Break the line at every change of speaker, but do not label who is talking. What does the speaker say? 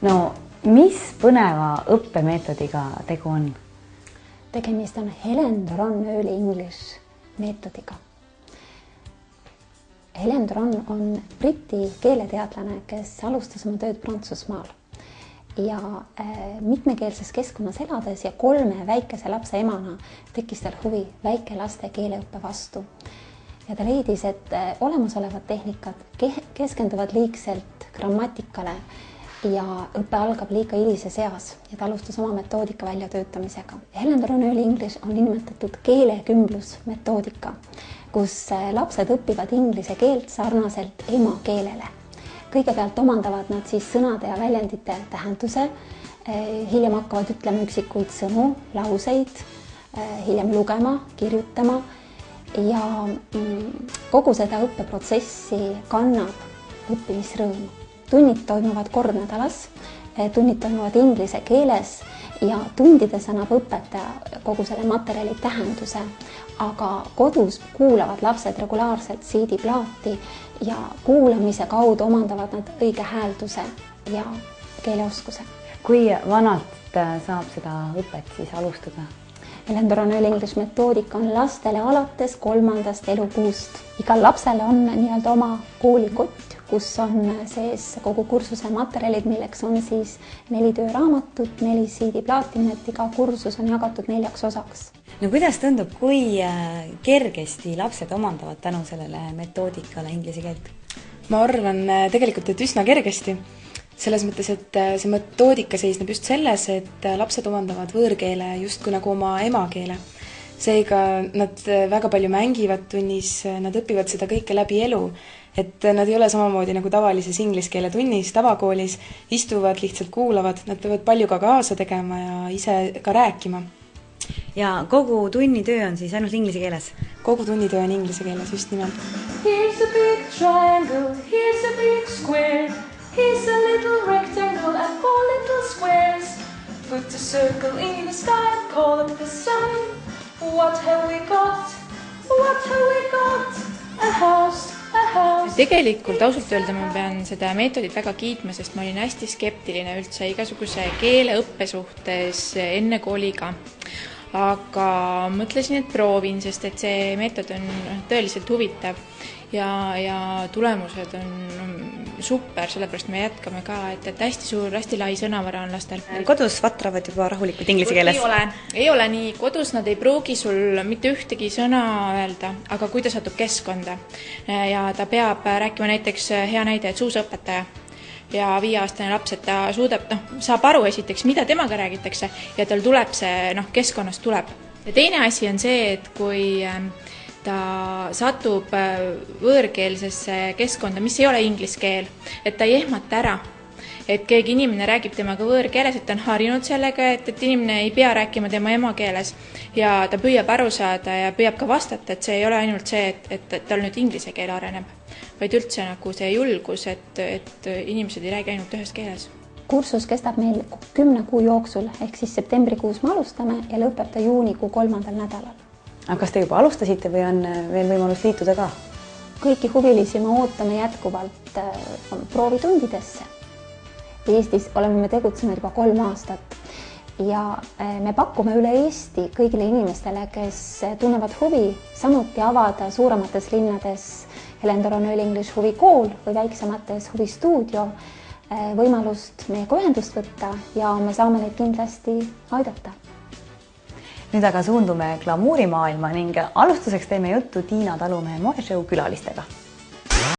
no mis põneva õppemeetodiga tegu on?
Tegemist on Helen Doron Early English meetodiga. Helen Doron on briti keeleteadlane, kes alustas oma tööd Prantsusmaal ja mitmekeelses keskkonnas elades ja 3 väikese lapse emana tekkis tal huvi väikelaste keeleõppe vastu. Ja ta leidis, et olemasolevad tehnikad keskenduvad liigselt grammatikale ja õpe algab liiga hilises eas ja ta alustas oma metoodika väljatöötamisega. Helen Doron Early English on nimetatud keelekümblusmetoodika, kus lapsed õpivad inglise keelt sarnaselt emakeelele. Kõigepealt omandavad nad siis sõnade ja väljendite tähenduse, hiljem hakkavad ütlema üksikuid sõnu, lauseid, hiljem lugema, kirjutama ja kogu seda õppeprotsessi kannab õppimisrõõm. Tunnid toimuvad kord nädalas, tunnid toimuvad inglise keeles ja tundides annab õpetaja kogu selle materjali tähenduse, aga kodus kuulavad lapsed regulaarselt CD-plaati ja kuulamise kaudu omandavad nad õige häälduse ja keeleoskuse.
Kui vanalt saab seda õpet siis alustada?
Helen Doron Early English metoodika on lastele alates 3. elukuust. Igal lapsele on nii-öelda oma koolikott, kus on sees kogu kursuse materjalid, milleks on siis 4 tööraamatut, 4 CD-plaati, nii et iga kursus on jagatud 4 osaks.
No kuidas tundub, kui kergesti lapsed omandavad tänu sellele metoodikale inglise keelt?
Ma arvan tegelikult, et üsna kergesti. Selles mõttes, et see metoodika seisneb just selles, et lapsed omandavad võõrkeele justkui nagu oma emakeele. Seega nad väga palju mängivad tunnis, nad õpivad seda kõike läbi elu. Et nad ei ole samamoodi nagu tavalises ingliskeele tunnis, tavakoolis, istuvad, lihtsalt kuulavad, nad peavad palju ka kaasa tegema ja ise ka rääkima.
Ja kogu tunnitöö on siis ainult inglise keeles?
Kogu tunnitöö on inglise keeles, just nimelt.
Here's a big triangle, here's a big square, here's a little rectangle and 4 little squares. Put a circle in the sky and call up the sun. What have we got? What have we got? A house.
Tegelikult ausalt öelda ma pean seda meetodit väga kiitma, sest ma olin hästi skeptiline üldse igasuguse keeleõppe suhtes enne kooliga. Aga mõtlesin, et proovin, sest et see meetod on tõeliselt huvitav ja tulemused on super, sellepärast me jätkame ka, et hästi suur, hästi lai sõnavara on lastel.
Kodus vatravad juba rahulikult inglise keeles?
Ei ole nii, kodus nad ei pruugi sul mitte ühtegi sõna öelda, aga kui ta satub keskkonda ja ta peab rääkima näiteks hea näide, et suusaõpetaja ja 5-aastane laps, et ta suudab, saab aru esiteks, mida temaga räägitakse ja tal tuleb see, keskkonnast tuleb. Ja teine asi on see, et kui ta satub võõrkeelsesse keskkonda, mis ei ole inglisკeel, et ta ei ehmata ära, et keegi inimene räägib temaga võõrkeeles, et ta on harinud sellega, et inimene ei pea rääkima tema emakeeles ja ta püüab aru saada ja püüab ka vastata, et see ei ole ainult see, et tal nüüd inglise keel areneb, vaid üldse nagu see julgus, et inimesed ei räägi ainult ühes keeles.
Kursus kestab meil 10 kuu jooksul, ehk siis septembrikuus me alustame ja lõpeb ta juunikuu 3. nädalal.
Aga kas te juba alustasite või on veel võimalus liituda ka?
Kõiki huvilisi me ootame jätkuvalt proovitundidesse. Eestis oleme me tegutsenud juba 3 aastat ja me pakume üle Eesti kõigile inimestele, kes tunnevad huvi, samuti avada suuremates linnades Helen Doron Early English huvikool või väiksemates huvistuudio võimalust meiega ühendust võtta ja me saame neid kindlasti aidata.
Nüüd aga suundume glamuurimaailma ning alustuseks teeme juttu Tiina Talumehe moeshow külalistega.